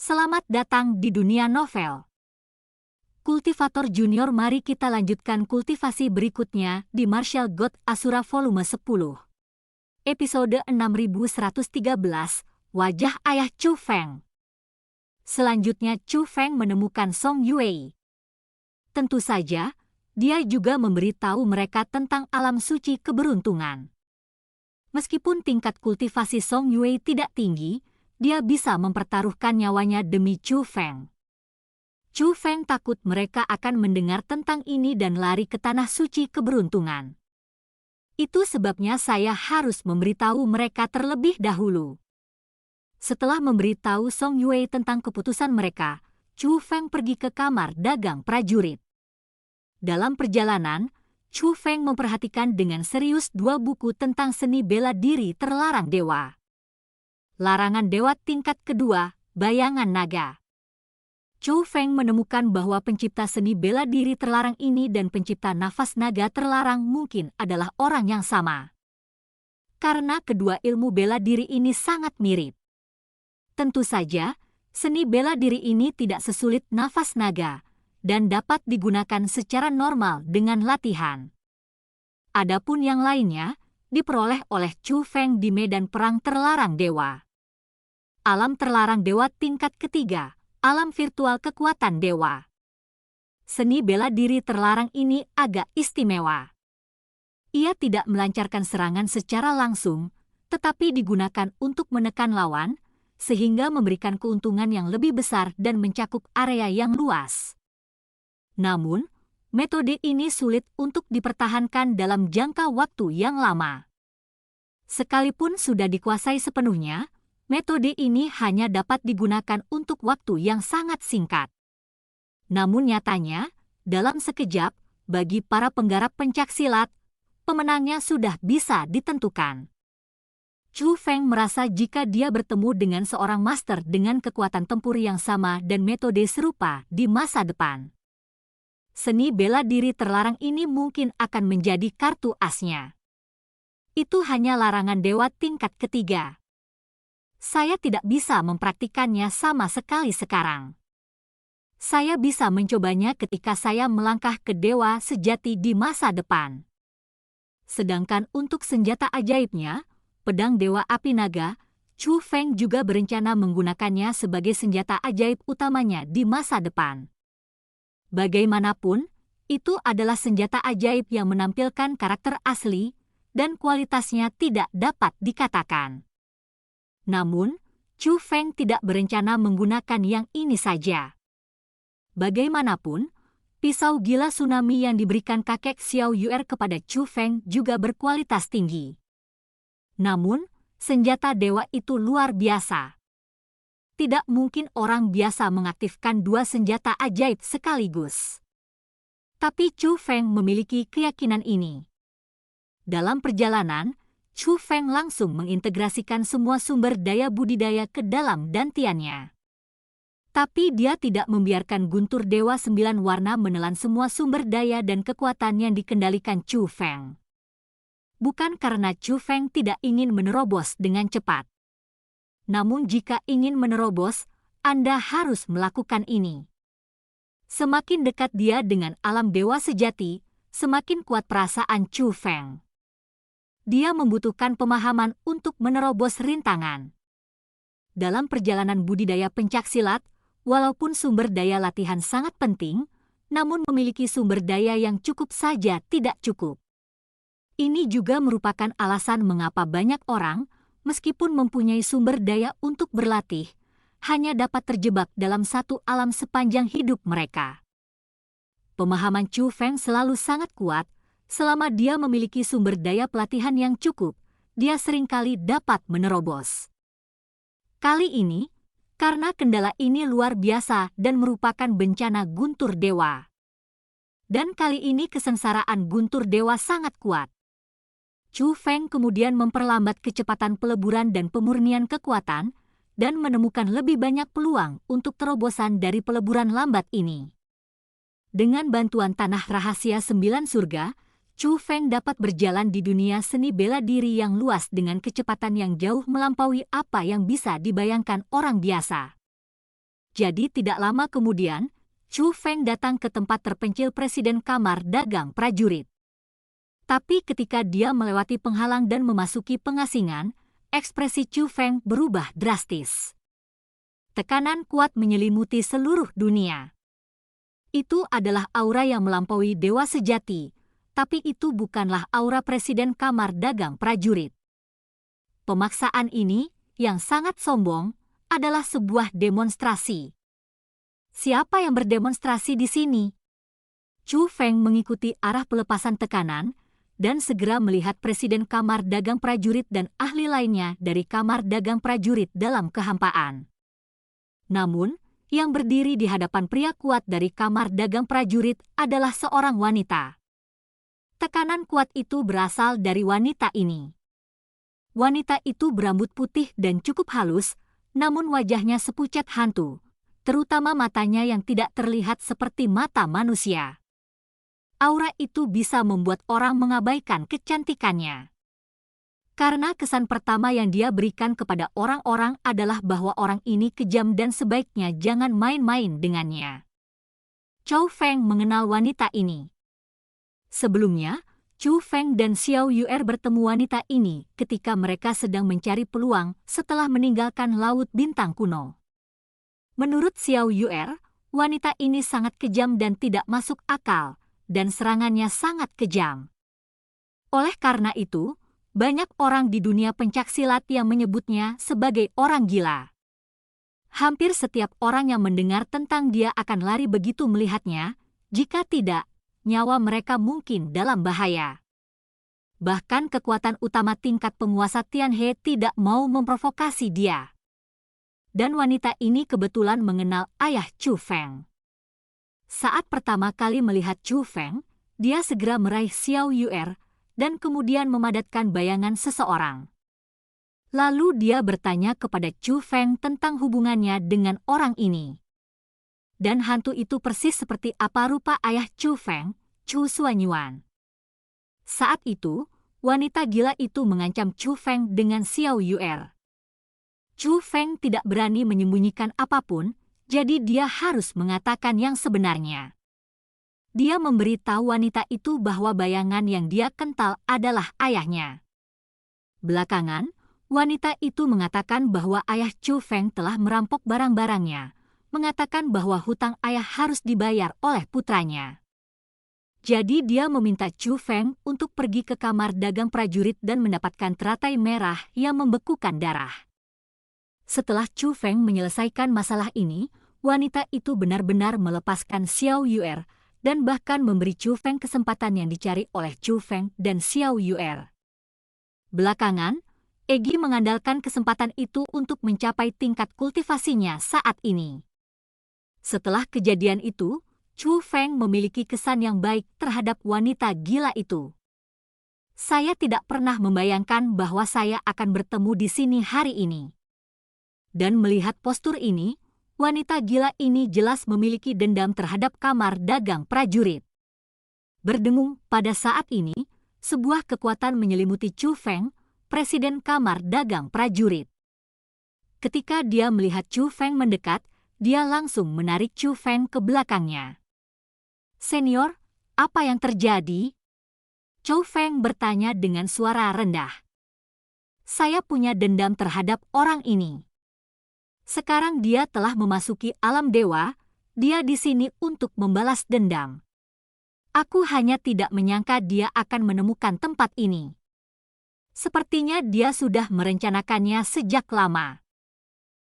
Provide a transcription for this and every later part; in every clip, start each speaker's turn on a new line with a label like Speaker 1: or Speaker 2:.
Speaker 1: Selamat datang di dunia novel. Kultivator Junior, mari kita lanjutkan kultivasi berikutnya di Martial God Asura volume 10. Episode 6113, Wajah Ayah Chu Feng. Selanjutnya Chu Feng menemukan Song Yue. Tentu saja, dia juga memberitahu mereka tentang alam suci keberuntungan. Meskipun tingkat kultivasi Song Yue tidak tinggi, dia bisa mempertaruhkan nyawanya demi Chu Feng. Chu Feng takut mereka akan mendengar tentang ini dan lari ke tanah suci keberuntungan. Itu sebabnya saya harus memberitahu mereka terlebih dahulu. Setelah memberitahu Song Yue tentang keputusan mereka, Chu Feng pergi ke kamar dagang prajurit. Dalam perjalanan, Chu Feng memperhatikan dengan serius dua buku tentang seni bela diri terlarang dewa. Larangan Dewa tingkat kedua, Bayangan Naga. Chu Feng menemukan bahwa pencipta seni bela diri terlarang ini dan pencipta nafas naga terlarang mungkin adalah orang yang sama. Karena kedua ilmu bela diri ini sangat mirip. Tentu saja, seni bela diri ini tidak sesulit nafas naga dan dapat digunakan secara normal dengan latihan. Adapun yang lainnya, diperoleh oleh Chu Feng di medan perang terlarang dewa. Alam terlarang dewa tingkat ketiga, alam virtual kekuatan dewa. Seni bela diri terlarang ini agak istimewa. Ia tidak melancarkan serangan secara langsung, tetapi digunakan untuk menekan lawan, sehingga memberikan keuntungan yang lebih besar dan mencakup area yang luas. Namun, metode ini sulit untuk dipertahankan dalam jangka waktu yang lama. Sekalipun sudah dikuasai sepenuhnya, metode ini hanya dapat digunakan untuk waktu yang sangat singkat. Namun nyatanya, dalam sekejap, bagi para penggarap pencaksilat, pemenangnya sudah bisa ditentukan. Chu Feng merasa jika dia bertemu dengan seorang master dengan kekuatan tempur yang sama dan metode serupa di masa depan, seni bela diri terlarang ini mungkin akan menjadi kartu asnya. Itu hanya larangan dewa tingkat ketiga. Saya tidak bisa mempraktikannya sama sekali sekarang. Saya bisa mencobanya ketika saya melangkah ke dewa sejati di masa depan. Sedangkan untuk senjata ajaibnya, pedang Dewa Api Naga, Chu Feng juga berencana menggunakannya sebagai senjata ajaib utamanya di masa depan. Bagaimanapun, itu adalah senjata ajaib yang menampilkan karakter asli dan kualitasnya tidak dapat dikatakan. Namun, Chu Feng tidak berencana menggunakan yang ini saja. Bagaimanapun, pisau gila tsunami yang diberikan kakek Xiao Yuer kepada Chu Feng juga berkualitas tinggi. Namun, senjata dewa itu luar biasa. Tidak mungkin orang biasa mengaktifkan dua senjata ajaib sekaligus. Tapi Chu Feng memiliki keyakinan ini. Dalam perjalanan, Chu Feng langsung mengintegrasikan semua sumber daya budidaya ke dalam dantiannya. Tapi dia tidak membiarkan guntur Dewa 9 Warna menelan semua sumber daya dan kekuatan yang dikendalikan Chu Feng. Bukan karena Chu Feng tidak ingin menerobos dengan cepat. Namun jika ingin menerobos, Anda harus melakukan ini. Semakin dekat dia dengan alam dewa sejati, semakin kuat perasaan Chu Feng. Dia membutuhkan pemahaman untuk menerobos rintangan. Dalam perjalanan budidaya pencaksilat, walaupun sumber daya latihan sangat penting, namun memiliki sumber daya yang cukup saja tidak cukup. Ini juga merupakan alasan mengapa banyak orang, meskipun mempunyai sumber daya untuk berlatih, hanya dapat terjebak dalam satu alam sepanjang hidup mereka. Pemahaman Chu Feng selalu sangat kuat. Selama dia memiliki sumber daya pelatihan yang cukup, dia seringkali dapat menerobos. Kali ini, karena kendala ini luar biasa dan merupakan bencana guntur dewa. Dan kali ini kesengsaraan guntur dewa sangat kuat. Chu Feng kemudian memperlambat kecepatan peleburan dan pemurnian kekuatan dan menemukan lebih banyak peluang untuk terobosan dari peleburan lambat ini. Dengan bantuan tanah rahasia 9 surga, Chu Feng dapat berjalan di dunia seni bela diri yang luas dengan kecepatan yang jauh melampaui apa yang bisa dibayangkan orang biasa. Jadi tidak lama kemudian, Chu Feng datang ke tempat terpencil Presiden Kamar Dagang Prajurit. Tapi ketika dia melewati penghalang dan memasuki pengasingan, ekspresi Chu Feng berubah drastis. Tekanan kuat menyelimuti seluruh dunia. Itu adalah aura yang melampaui dewa sejati, tapi itu bukanlah aura Presiden Kamar Dagang Prajurit. Pemaksaan ini, yang sangat sombong, adalah sebuah demonstrasi. Siapa yang berdemonstrasi di sini? Chu Feng mengikuti arah pelepasan tekanan dan segera melihat Presiden Kamar Dagang Prajurit dan ahli lainnya dari Kamar Dagang Prajurit dalam kehampaan. Namun, yang berdiri di hadapan pria kuat dari Kamar Dagang Prajurit adalah seorang wanita. Tekanan kuat itu berasal dari wanita ini. Wanita itu berambut putih dan cukup halus, namun wajahnya sepucat hantu, terutama matanya yang tidak terlihat seperti mata manusia. Aura itu bisa membuat orang mengabaikan kecantikannya. Karena kesan pertama yang dia berikan kepada orang-orang adalah bahwa orang ini kejam dan sebaiknya jangan main-main dengannya. Chu Feng mengenal wanita ini. Sebelumnya, Chu Feng dan Xiao Yuer bertemu wanita ini ketika mereka sedang mencari peluang setelah meninggalkan Laut Bintang Kuno. Menurut Xiao Yuer, wanita ini sangat kejam dan tidak masuk akal, dan serangannya sangat kejam. Oleh karena itu, banyak orang di dunia pencaksilat yang menyebutnya sebagai orang gila. Hampir setiap orang yang mendengar tentang dia akan lari begitu melihatnya, jika tidak, nyawa mereka mungkin dalam bahaya. Bahkan kekuatan utama tingkat penguasa Tianhe tidak mau memprovokasi dia. Dan wanita ini kebetulan mengenal ayah Chu Feng. Saat pertama kali melihat Chu Feng, dia segera meraih Xiao Yuer dan kemudian memadatkan bayangan seseorang. Lalu dia bertanya kepada Chu Feng tentang hubungannya dengan orang ini. Dan hantu itu persis seperti apa rupa ayah Chu Feng, Chu Xuanyuan. Saat itu, wanita gila itu mengancam Chu Feng dengan Xiao Yuer. Chu Feng tidak berani menyembunyikan apapun, jadi dia harus mengatakan yang sebenarnya. Dia memberitahu wanita itu bahwa bayangan yang dia kental adalah ayahnya. Belakangan, wanita itu mengatakan bahwa ayah Chu Feng telah merampok barang-barangnya, mengatakan bahwa hutang ayah harus dibayar oleh putranya. Jadi dia meminta Chu Feng untuk pergi ke kamar dagang prajurit dan mendapatkan teratai merah yang membekukan darah. Setelah Chu Feng menyelesaikan masalah ini, wanita itu benar-benar melepaskan Xiao Yuer dan bahkan memberi Chu Feng kesempatan yang dicari oleh Chu Feng dan Xiao Yuer. Belakangan, Egi mengandalkan kesempatan itu untuk mencapai tingkat kultivasinya saat ini. Setelah kejadian itu, Chu Feng memiliki kesan yang baik terhadap wanita gila itu. Saya tidak pernah membayangkan bahwa saya akan bertemu di sini hari ini. Dan melihat postur ini, wanita gila ini jelas memiliki dendam terhadap kamar dagang prajurit. Berdengung pada saat ini, sebuah kekuatan menyelimuti Chu Feng, presiden kamar dagang prajurit. Ketika dia melihat Chu Feng mendekat, dia langsung menarik Chu Feng ke belakangnya. "Senior, apa yang terjadi?" Chu Feng bertanya dengan suara rendah. "Saya punya dendam terhadap orang ini. Sekarang dia telah memasuki alam dewa, dia di sini untuk membalas dendam. Aku hanya tidak menyangka dia akan menemukan tempat ini. Sepertinya dia sudah merencanakannya sejak lama.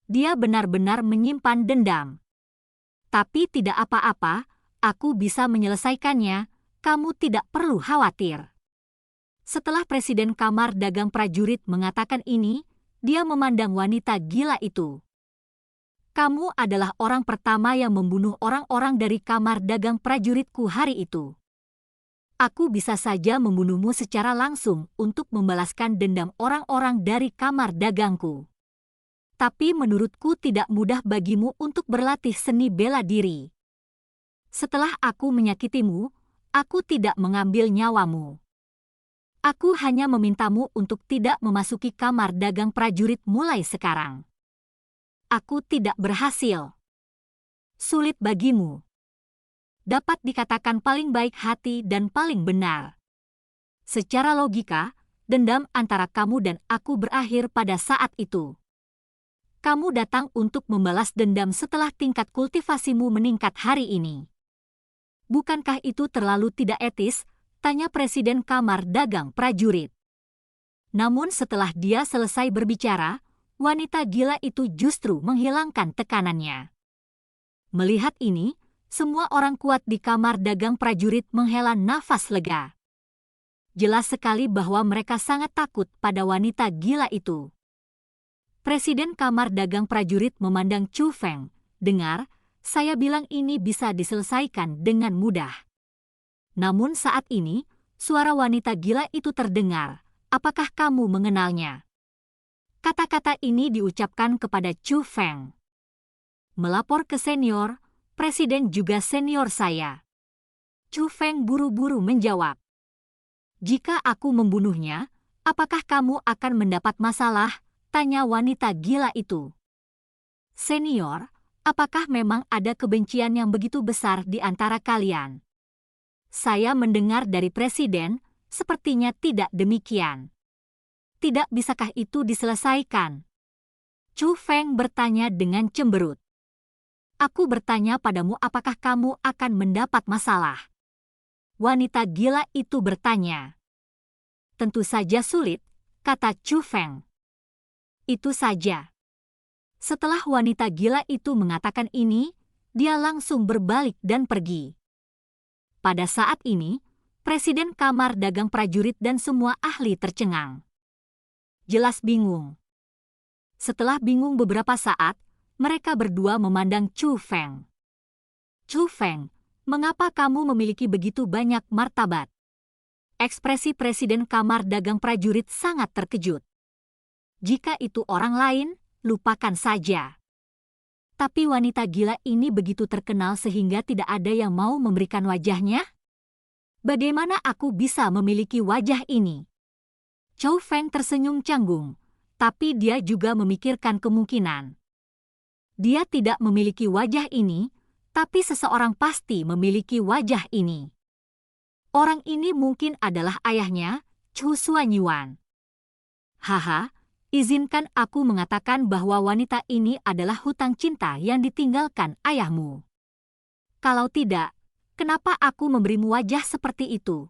Speaker 1: Dia benar-benar menyimpan dendam. Tapi tidak apa-apa, aku bisa menyelesaikannya, kamu tidak perlu khawatir." Setelah Presiden Kamar Dagang Prajurit mengatakan ini, dia memandang wanita gila itu. "Kamu adalah orang pertama yang membunuh orang-orang dari kamar dagang prajuritku hari itu. Aku bisa saja membunuhmu secara langsung untuk membalaskan dendam orang-orang dari kamar dagangku. Tapi menurutku tidak mudah bagimu untuk berlatih seni bela diri. Setelah aku menyakitimu, aku tidak mengambil nyawamu. Aku hanya memintamu untuk tidak memasuki kamar dagang prajurit mulai sekarang. Aku tidak berhasil. sulit bagimu. Dapat dikatakan paling baik hati dan paling benar. Secara logika, dendam antara kamu dan aku berakhir pada saat itu. Kamu datang untuk membalas dendam setelah tingkat kultivasimu meningkat hari ini. Bukankah itu terlalu tidak etis? Tanya Presiden Kamar Dagang Prajurit. Namun setelah dia selesai berbicara, wanita gila itu justru menghilangkan tekanannya. Melihat ini, semua orang kuat di Kamar Dagang Prajurit menghela nafas lega. Jelas sekali bahwa mereka sangat takut pada wanita gila itu. Presiden Kamar Dagang Prajurit memandang Chu Feng. Dengar, saya bilang ini bisa diselesaikan dengan mudah. Namun saat ini, suara wanita gila itu terdengar. Apakah kamu mengenalnya? Kata-kata ini diucapkan kepada Chu Feng. Melapor ke senior, Presiden juga senior saya. Chu Feng buru-buru menjawab. Jika aku membunuhnya, apakah kamu akan mendapat masalah? Tanya wanita gila itu. Senior, apakah memang ada kebencian yang begitu besar di antara kalian? Saya mendengar dari Presiden, sepertinya tidak demikian. Tidak bisakah itu diselesaikan? Chu Feng bertanya dengan cemberut. Aku bertanya padamu apakah kamu akan mendapat masalah? Wanita gila itu bertanya. Tentu saja sulit, kata Chu Feng. Itu saja. Setelah wanita gila itu mengatakan ini, dia langsung berbalik dan pergi. Pada saat ini, Presiden Kamar Dagang Prajurit dan semua ahli tercengang. Jelas bingung. Setelah bingung beberapa saat, mereka berdua memandang Chu Feng. Chu Feng, mengapa kamu memiliki begitu banyak martabat? Ekspresi Presiden Kamar Dagang Prajurit sangat terkejut. Jika itu orang lain, lupakan saja. Tapi wanita gila ini begitu terkenal sehingga tidak ada yang mau memberikan wajahnya? Bagaimana aku bisa memiliki wajah ini? Chu Feng tersenyum canggung, tapi dia juga memikirkan kemungkinan. Dia tidak memiliki wajah ini, tapi seseorang pasti memiliki wajah ini. Orang ini mungkin adalah ayahnya, Chu Xuanyuan. Haha, izinkan aku mengatakan bahwa wanita ini adalah hutang cinta yang ditinggalkan ayahmu. Kalau tidak, kenapa aku memberimu wajah seperti itu?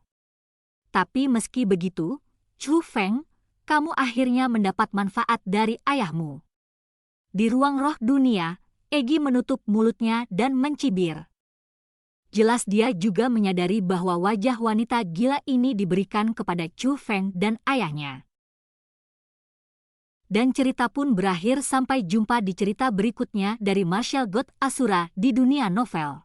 Speaker 1: Tapi meski begitu, Chu Feng, kamu akhirnya mendapat manfaat dari ayahmu. Di ruang roh dunia, Egi menutup mulutnya dan mencibir. Jelas dia juga menyadari bahwa wajah wanita gila ini diberikan kepada Chu Feng dan ayahnya. Dan cerita pun berakhir. Sampai jumpa di cerita berikutnya dari Martial God Asura di dunia novel.